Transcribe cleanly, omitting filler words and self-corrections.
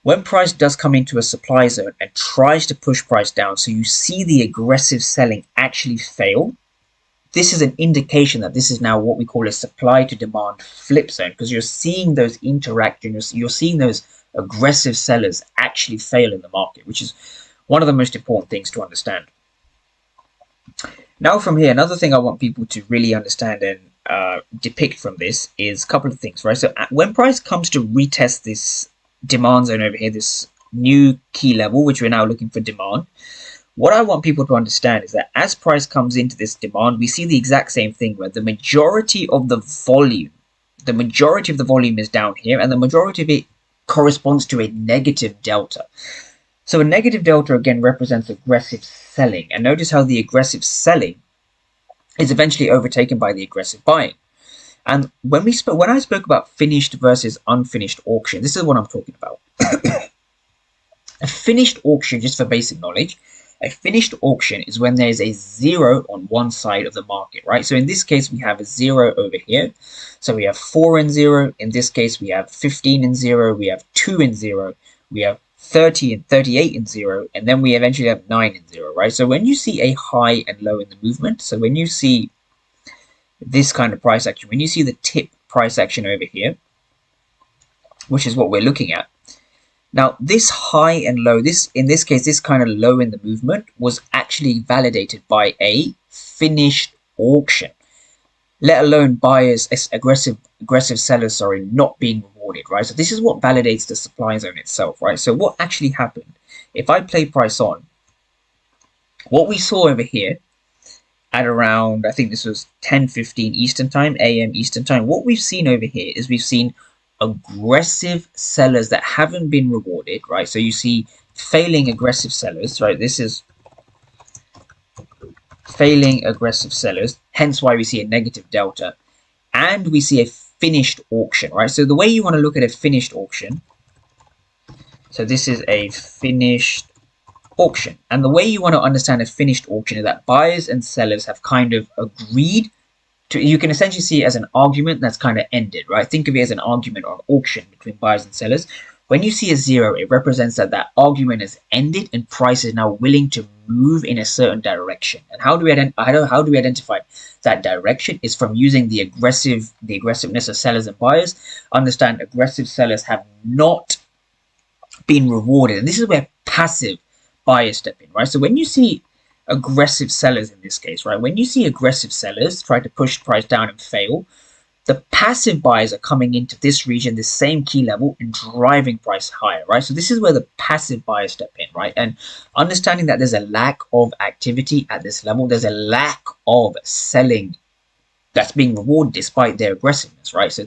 When price does come into a supply zone and tries to push price down, so you see the aggressive selling actually fail, this is an indication that this is now what we call a supply to demand flip zone, because you're seeing those interactions, you're seeing those aggressive sellers actually fail in the market, which is one of the most important things to understand. Now from here, another thing I want people to really understand and depict from this is a couple of things, right? So when price comes to retest this demand zone over here, this new key level, which we're now looking for demand, what I want people to understand is that as price comes into this demand, we see the exact same thing where the majority of the volume is down here, and the majority of it corresponds to a negative delta. So a negative delta again represents aggressive selling, and notice how the aggressive selling is eventually overtaken by the aggressive buying. And when I spoke about finished versus unfinished auction, this is what I'm talking about. A finished auction, just for basic knowledge, a finished auction is when there's a zero on one side of the market, right? So in this case, we have a zero over here. So we have 4 and 0. In this case, we have 15 and 0. We have 2 and 0. We have 30 and 38 and 0. And then we eventually have 9 and 0, right? So when you see a high and low in the movement, so when you see this kind of price action, when you see the tip price action over here, which is what we're looking at. Now, this high and low, in this case, this kind of low in the movement was actually validated by a finished auction, let alone buyers, aggressive sellers, not being rewarded, right? So this is what validates the supply zone itself, right? So what actually happened, if I play price on, what we saw over here at around, I think this was 10:15 Eastern time, AM Eastern time, what we've seen over here is we've seen aggressive sellers that haven't been rewarded, right? So you see failing aggressive sellers, right? This is failing aggressive sellers, hence why we see a negative delta, and we see a finished auction, right? So the way you want to look at a finished auction, so this is a finished auction, and the way you want to understand a finished auction is that buyers and sellers have kind of agreed to, you can essentially see it as an argument that's kind of ended, right? Think of it as an argument or an auction between buyers and sellers. When you see a 0, it represents that that argument has ended and price is now willing to move in a certain direction. And how do we identify that direction? Is from using the aggressiveness of sellers and buyers. Understand aggressive sellers have not been rewarded, and this is where passive buyers step in, right? So when you see aggressive sellers in this case, right? When you see aggressive sellers try to push price down and fail, the passive buyers are coming into this region, this same key level, and driving price higher, right? So this is where the passive buyers step in, right? And understanding that there's a lack of activity at this level, there's a lack of selling that's being rewarded despite their aggressiveness, right? So